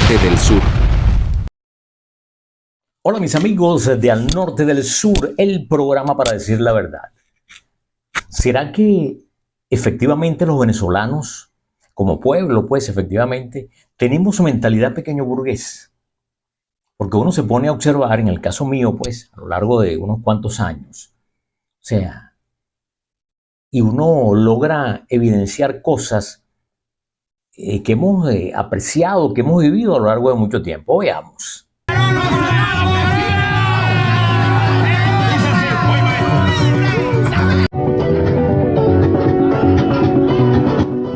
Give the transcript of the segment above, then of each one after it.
Norte del Sur. Hola mis amigos de Al Norte del Sur, el programa para decir la verdad. ¿Será que efectivamente los venezolanos, como pueblo, pues efectivamente, tenemos mentalidad pequeño burgués? Porque uno se pone a observar, en el caso mío, pues, a lo largo de unos cuantos años, o sea, y uno logra evidenciar cosas que hemos apreciado, que hemos vivido a lo largo de mucho tiempo. Veamos.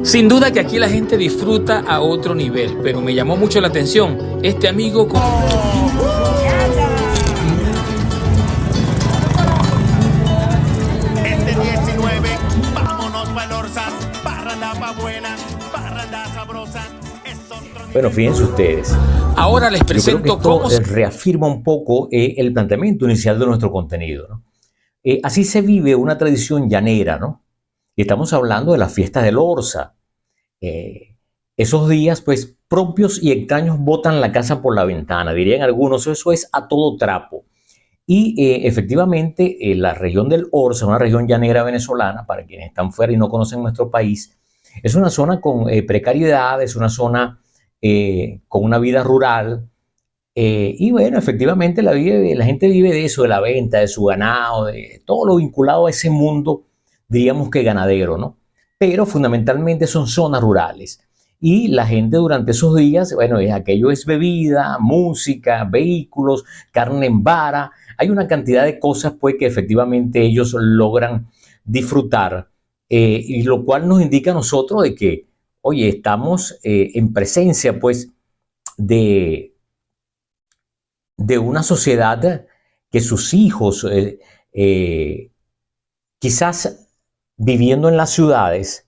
Sin duda que aquí la gente disfruta a otro nivel, pero me llamó mucho la atención este amigo con... Este 19, vámonos pa' Lorzas, parranda pa' buena, parranda sabrosa. Bueno, fíjense ustedes. Ahora les presento Yo creo cómo... que esto reafirma un poco el planteamiento inicial de nuestro contenido, ¿no? Así se vive una tradición llanera, ¿no? Y estamos hablando de las fiestas del Orza. Esos días, pues, propios y extraños botan la casa por la ventana, dirían algunos, eso es a todo trapo. Y efectivamente, la región del Orza, una región llanera venezolana, para quienes están fuera y no conocen nuestro país, es una zona con precariedad, es una zona con una vida rural. Y bueno, efectivamente la gente vive de eso, de la venta, de su ganado, de todo lo vinculado a ese mundo, diríamos que ganadero, ¿no? Pero fundamentalmente son zonas rurales. Y la gente durante esos días, bueno, aquello es bebida, música, vehículos, carne en vara. Hay una cantidad de cosas pues que efectivamente ellos logran disfrutar. Y lo cual nos indica a nosotros de que, oye, estamos en presencia pues de una sociedad que sus hijos, quizás viviendo en las ciudades,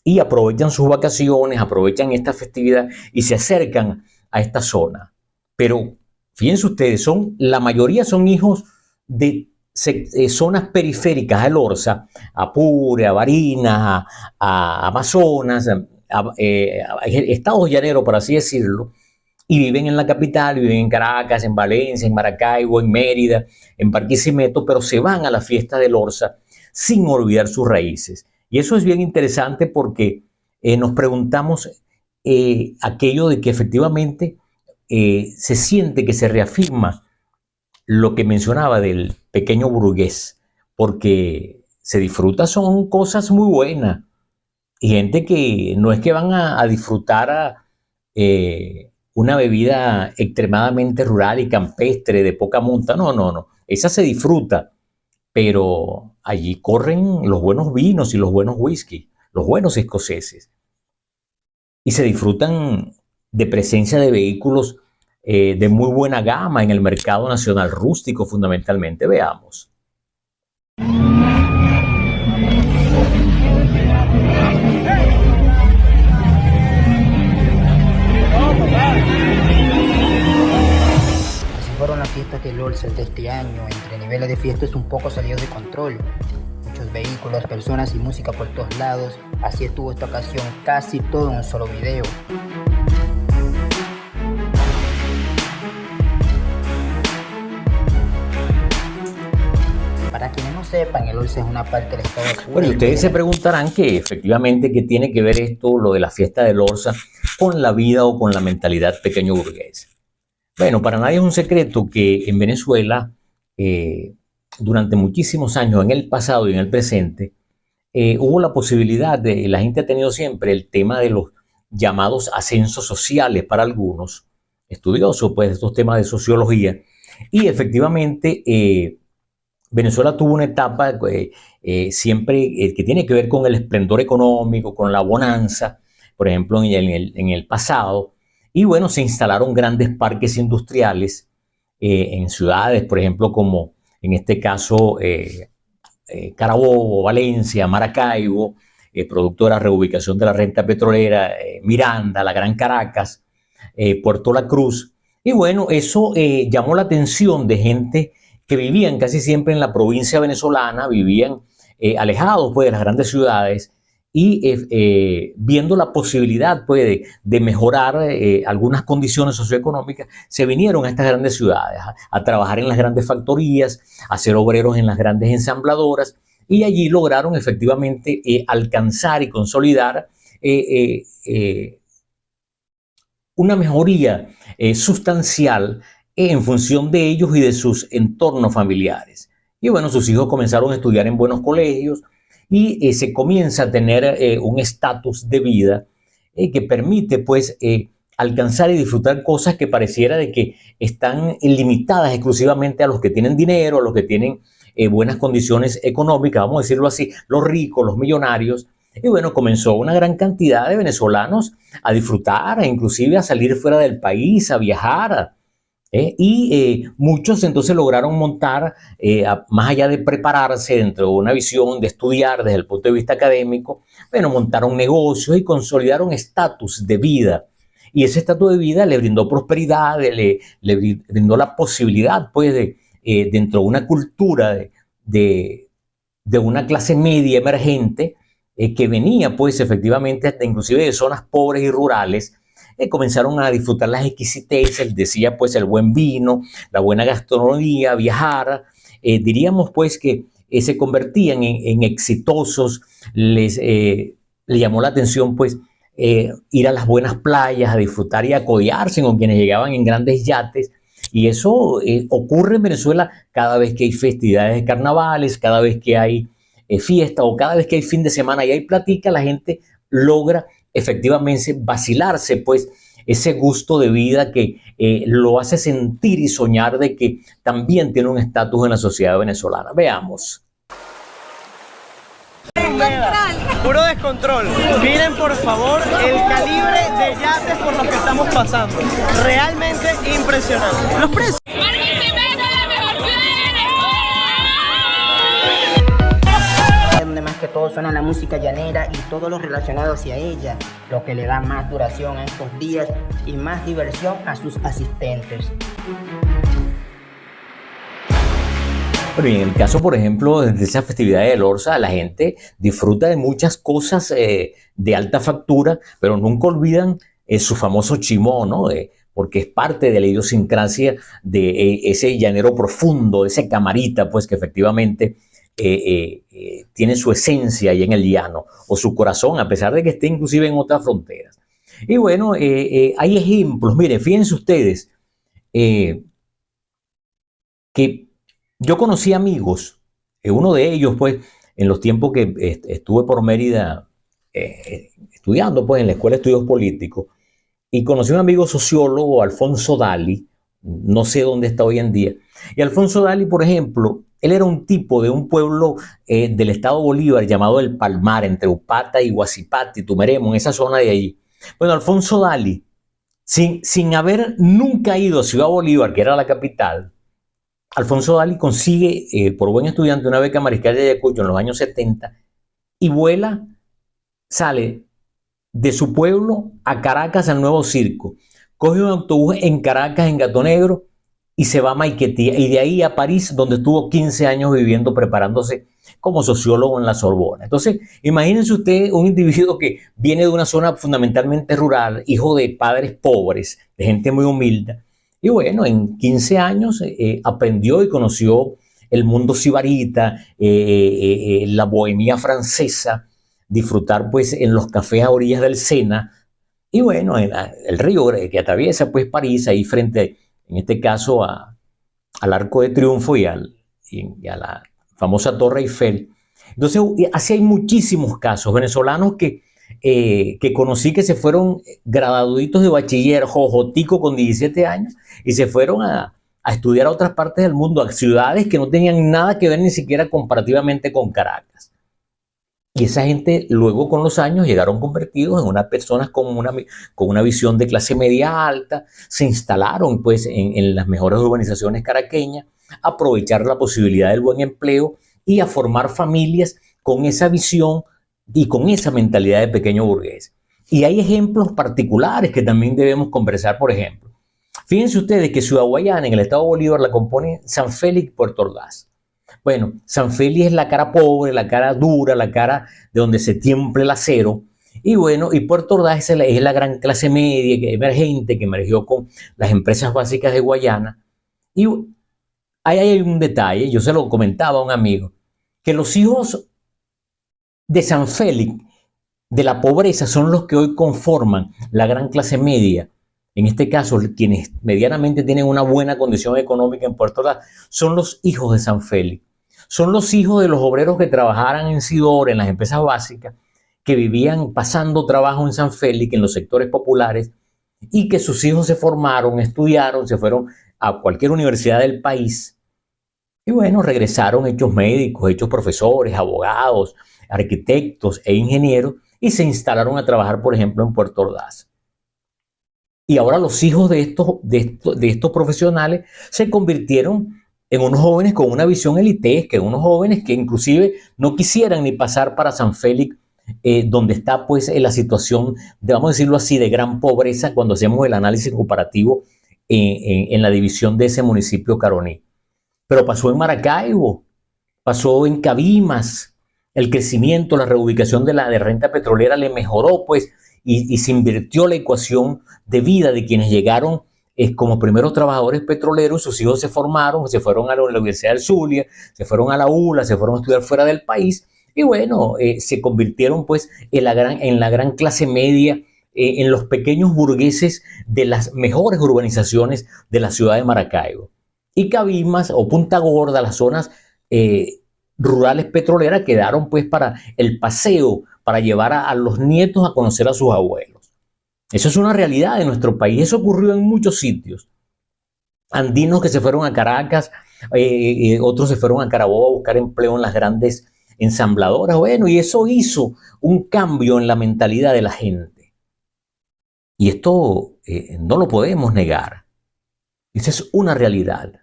y aprovechan sus vacaciones, aprovechan esta festividad y se acercan a esta zona. Pero fíjense ustedes, la mayoría son hijos de zonas periféricas del Orza, Apure, a Barinas, a Amazonas, a estados llaneros, por así decirlo, y viven en la capital, viven en Caracas, en Valencia, en Maracaibo, en Mérida, en Barquisimeto, pero se van a la fiesta del Orza sin olvidar sus raíces. Y eso es bien interesante porque nos preguntamos aquello de que efectivamente se siente que se reafirma lo que mencionaba del pequeño burgués, porque se disfruta, son cosas muy buenas. Y gente que no es que van a disfrutar una bebida extremadamente rural y campestre de poca monta, no, no, no, esa se disfruta, pero allí corren los buenos vinos y los buenos whisky, los buenos escoceses, y se disfrutan de presencia de vehículos de muy buena gama en el mercado nacional rústico fundamentalmente. Veamos. Fueron las fiestas del Orza de este año, entre niveles de fiestas un poco salidos de control. Muchos vehículos, personas y música por todos lados. Así estuvo esta ocasión, casi todo en un solo video. Para quienes no sepan, el Orza es una parte del estado de Apure. Bueno, y ustedes se preguntarán que efectivamente qué tiene que ver esto, lo de la fiesta del Orza, con la vida o con la mentalidad pequeño burgués. Bueno, para nadie es un secreto que en Venezuela, durante muchísimos años, en el pasado y en el presente, hubo la posibilidad la gente ha tenido siempre el tema de los llamados ascensos sociales para algunos, estudiosos pues de estos temas de sociología, y efectivamente Venezuela tuvo una etapa siempre que tiene que ver con el esplendor económico, con la bonanza, por ejemplo en el pasado. Y bueno, se instalaron grandes parques industriales en ciudades, por ejemplo, como en este caso Carabobo, Valencia, Maracaibo, producto de la reubicación de la renta petrolera, Miranda, la Gran Caracas, Puerto La Cruz. Y bueno, eso llamó la atención de gente que vivían casi siempre en la provincia venezolana, vivían alejados pues, de las grandes ciudades, y viendo la posibilidad pues, de mejorar algunas condiciones socioeconómicas, se vinieron a estas grandes ciudades a trabajar en las grandes factorías, a ser obreros en las grandes ensambladoras, y allí lograron efectivamente alcanzar y consolidar una mejoría sustancial en función de ellos y de sus entornos familiares. Y bueno, sus hijos comenzaron a estudiar en buenos colegios y se comienza a tener un estatus de vida que permite pues alcanzar y disfrutar cosas que pareciera de que están limitadas exclusivamente a los que tienen dinero, a los que tienen buenas condiciones económicas, vamos a decirlo así, los ricos, los millonarios. Y bueno, comenzó una gran cantidad de venezolanos a disfrutar, inclusive a salir fuera del país, a viajar. Muchos entonces lograron montar, más allá de prepararse dentro de una visión de estudiar desde el punto de vista académico, bueno, montaron negocios y consolidaron estatus de vida. Y ese estatus de vida le brindó prosperidad, le brindó la posibilidad, pues, dentro de una cultura de una clase media emergente, que venía, pues, efectivamente, inclusive de zonas pobres y rurales, comenzaron a disfrutar las exquisiteces, decía, pues, el buen vino, la buena gastronomía, viajar. Diríamos, pues, que se convertían en exitosos. Les llamó la atención, pues, ir a las buenas playas, a disfrutar y a codearse con quienes llegaban en grandes yates. Y eso ocurre en Venezuela cada vez que hay festividades de carnavales, cada vez que hay fiesta o cada vez que hay fin de semana y hay platica, la gente logra efectivamente vacilarse pues ese gusto de vida que lo hace sentir y soñar de que también tiene un estatus en la sociedad venezolana. Veamos. Puro descontrol. Miren por favor el calibre de yates por los que estamos pasando. Realmente impresionante. Los precios. Donde más que todo suena la música llanera y todo lo relacionado hacia ella, lo que le da más duración a estos días y más diversión a sus asistentes. Pero en el caso, por ejemplo, de esa festividad de Lorza, la gente disfruta de muchas cosas de alta factura, pero nunca olvidan su famoso chimó, ¿no? Porque es parte de la idiosincrasia de ese llanero profundo, ese camarita, pues que efectivamente tiene su esencia ahí en el llano, o su corazón, a pesar de que esté inclusive en otras fronteras. Y bueno, hay ejemplos, miren, fíjense ustedes, que yo conocí amigos, uno de ellos, pues, en los tiempos que estuve por Mérida estudiando, pues, en la Escuela de Estudios Políticos, y conocí a un amigo sociólogo, Alfonso Dali, no sé dónde está hoy en día, y Alfonso Dali, por ejemplo, él era un tipo de un pueblo del estado Bolívar llamado El Palmar, entre Upata y Huachipato, Tumeremo, en esa zona de allí. Bueno, Alfonso Dali, sin haber nunca ido a Ciudad Bolívar, que era la capital, Alfonso Dali consigue, por buen estudiante, una beca Mariscal de Ayacucho en los años 70 y vuela, sale de su pueblo a Caracas al Nuevo Circo, coge un autobús en Caracas, en Gato Negro, y se va a Maiquetía, y de ahí a París, donde estuvo 15 años viviendo, preparándose como sociólogo en la Sorbona. Entonces, imagínense usted un individuo que viene de una zona fundamentalmente rural, hijo de padres pobres, de gente muy humilde, y bueno, en 15 años aprendió y conoció el mundo sibarita, la bohemia francesa, disfrutar pues en los cafés a orillas del Sena, y bueno, el río que atraviesa pues París, ahí frente, en este caso, al Arco de Triunfo y a la famosa Torre Eiffel. Entonces, así hay muchísimos casos venezolanos que conocí que se fueron graduaditos de bachiller, jojotico con 17 años, y se fueron a estudiar a otras partes del mundo, a ciudades que no tenían nada que ver ni siquiera comparativamente con Caracas. Y esa gente luego con los años llegaron convertidos en unas personas con una visión de clase media alta, se instalaron pues en las mejores urbanizaciones caraqueñas, a aprovechar la posibilidad del buen empleo y a formar familias con esa visión y con esa mentalidad de pequeño burgués. Y hay ejemplos particulares que también debemos conversar, por ejemplo. Fíjense ustedes que Ciudad Guayana, en el estado Bolívar, la compone San Félix y Puerto Ordaz. Bueno, San Félix es la cara pobre, la cara dura, la cara de donde se tiemple el acero. Y bueno, y Puerto Ordaz es la gran clase media emergente que emergió con las empresas básicas de Guayana. Y ahí hay un detalle, yo se lo comentaba a un amigo, que los hijos de San Félix, de la pobreza, son los que hoy conforman la gran clase media. En este caso, quienes medianamente tienen una buena condición económica en Puerto Ordaz son los hijos de San Félix. Son los hijos de los obreros que trabajaran en Sidor, en las empresas básicas, que vivían pasando trabajo en San Félix, en los sectores populares, y que sus hijos se formaron, estudiaron, se fueron a cualquier universidad del país. Y bueno, regresaron hechos médicos, hechos profesores, abogados, arquitectos e ingenieros, y se instalaron a trabajar, por ejemplo, en Puerto Ordaz. Y ahora los hijos de estos profesionales se convirtieron en unos jóvenes con una visión elitesca, en unos jóvenes que inclusive no quisieran ni pasar para San Félix, donde está pues en la situación, vamos a decirlo así, de gran pobreza cuando hacemos el análisis comparativo en la división de ese municipio caroní. Pero pasó en Maracaibo, pasó en Cabimas, el crecimiento, la reubicación de la renta petrolera le mejoró pues y se invirtió la ecuación de vida de quienes llegaron como primeros trabajadores petroleros. Sus hijos se formaron, se fueron a la Universidad del Zulia, se fueron a la ULA, se fueron a estudiar fuera del país y bueno, se convirtieron pues en la gran clase media, en los pequeños burgueses de las mejores urbanizaciones de la ciudad de Maracaibo. Y Cabimas o Punta Gorda, las zonas rurales petroleras, quedaron pues para el paseo, para llevar a los nietos a conocer a sus abuelos. Eso es una realidad de nuestro país. Eso ocurrió en muchos sitios. Andinos que se fueron a Caracas, otros se fueron a Carabobo a buscar empleo en las grandes ensambladoras. Bueno, y eso hizo un cambio en la mentalidad de la gente. Y esto no lo podemos negar. Esa es una realidad.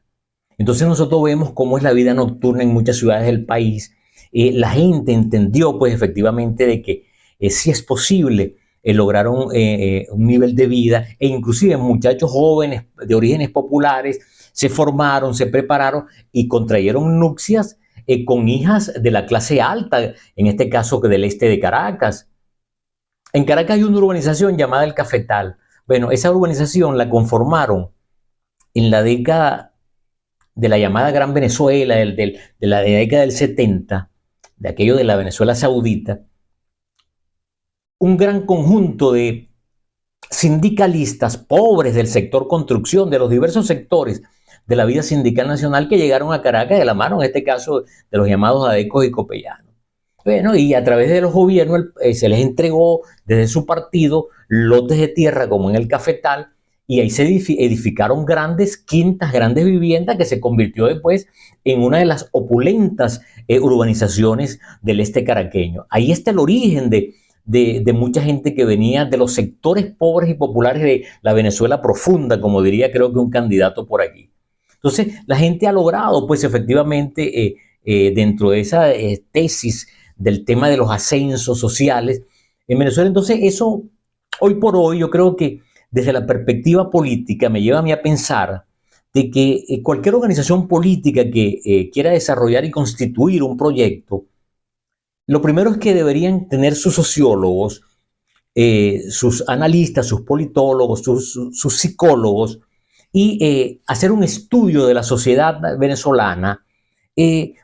Entonces nosotros vemos cómo es la vida nocturna en muchas ciudades del país. La gente entendió pues efectivamente de que sí es posible lograr un nivel de vida, e inclusive muchachos jóvenes de orígenes populares se formaron, se prepararon y contrayeron nupcias con hijas de la clase alta, en este caso del este de Caracas. En Caracas hay una urbanización llamada El Cafetal. Bueno, esa urbanización la conformaron en la década de la llamada Gran Venezuela, de la década del 70, de aquello de la Venezuela Saudita, un gran conjunto de sindicalistas pobres del sector construcción, de los diversos sectores de la vida sindical nacional, que llegaron a Caracas de la mano, en este caso, de los llamados adecos y copellanos. Bueno, y a través de los gobiernos se les entregó desde su partido lotes de tierra como en el Cafetal, y ahí se edificaron grandes quintas, grandes viviendas, que se convirtió después en una de las opulentas urbanizaciones del este caraqueño. Ahí está el origen de mucha gente que venía de los sectores pobres y populares de la Venezuela profunda, como diría creo que un candidato por aquí. Entonces, la gente ha logrado, pues efectivamente, dentro de esa tesis del tema de los ascensos sociales en Venezuela. Entonces, eso, hoy por hoy, yo creo que desde la perspectiva política me lleva a mí a pensar de que cualquier organización política que quiera desarrollar y constituir un proyecto, lo primero es que deberían tener sus sociólogos, sus analistas, sus politólogos, sus psicólogos, y hacer un estudio de la sociedad venezolana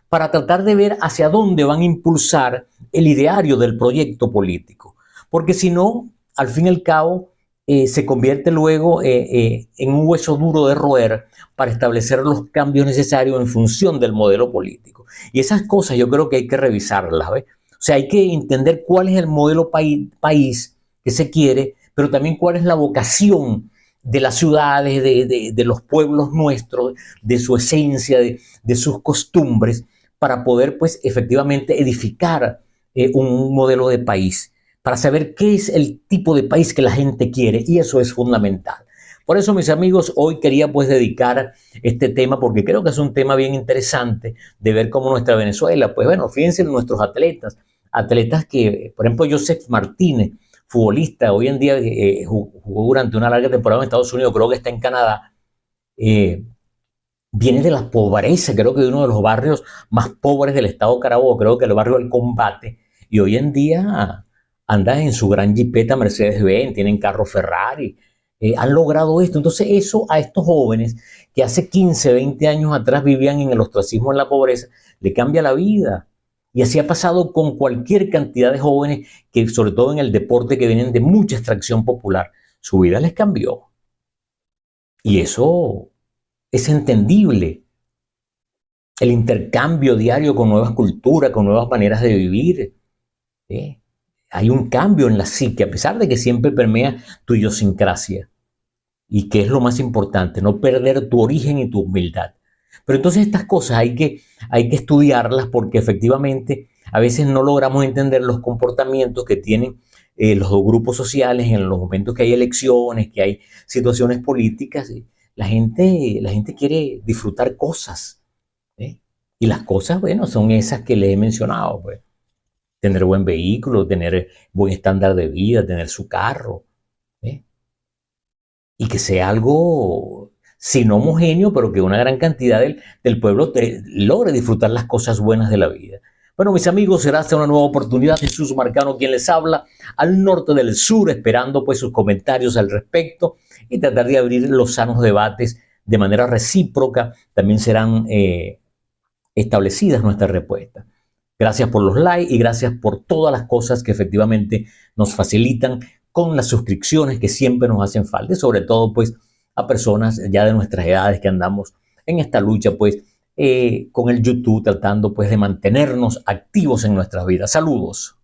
para tratar de ver hacia dónde van a impulsar el ideario del proyecto político. Porque si no, al fin y al cabo, se convierte luego en un hueso duro de roer para establecer los cambios necesarios en función del modelo político. Y esas cosas yo creo que hay que revisarlas, ¿ves? O sea, hay que entender cuál es el modelo país que se quiere, pero también cuál es la vocación de las ciudades, de los pueblos nuestros, de su esencia, de sus costumbres, para poder, pues, efectivamente edificar un modelo de país, para saber qué es el tipo de país que la gente quiere, y eso es fundamental. Por eso, mis amigos, hoy quería pues dedicar este tema, porque creo que es un tema bien interesante de ver cómo nuestra Venezuela, pues bueno, fíjense en nuestros atletas que, por ejemplo, Joseph Martínez, futbolista, hoy en día jugó durante una larga temporada en Estados Unidos, creo que está en Canadá. viene de la pobreza, creo que de uno de los barrios más pobres del estado Carabobo, creo que el barrio del Combate, y hoy en día anda en su gran jipeta Mercedes-Benz, tienen carro Ferrari, han logrado esto. Entonces eso a estos jóvenes que hace 15, 20 años atrás vivían en el ostracismo, en la pobreza, le cambia la vida. Y así ha pasado con cualquier cantidad de jóvenes que, sobre todo en el deporte, que vienen de mucha extracción popular, su vida les cambió. Y eso es entendible. El intercambio diario con nuevas culturas, con nuevas maneras de vivir. Hay un cambio en la psique, a pesar de que siempre permea tu idiosincrasia. Y que es lo más importante, no perder tu origen y tu humildad. Pero entonces estas cosas hay que estudiarlas, porque efectivamente a veces no logramos entender los comportamientos que tienen los dos grupos sociales en los momentos que hay elecciones, que hay situaciones políticas. La gente quiere disfrutar cosas, ¿eh? Y las cosas, bueno, son esas que les he mencionado, pues. Tener buen vehículo, tener buen estándar de vida, tener su carro, ¿eh? Y que sea algo, si no homogéneo, pero que una gran cantidad del pueblo logre disfrutar las cosas buenas de la vida. Bueno, mis amigos, será hasta una nueva oportunidad. Jesús Marcano quien les habla, al norte del sur, esperando pues sus comentarios al respecto y tratar de abrir los sanos debates de manera recíproca. También serán establecidas nuestras respuestas. Gracias por los likes y gracias por todas las cosas que efectivamente nos facilitan con las suscripciones que siempre nos hacen falta, y sobre todo pues a personas ya de nuestras edades que andamos en esta lucha pues con el YouTube, tratando pues de mantenernos activos en nuestras vidas. Saludos.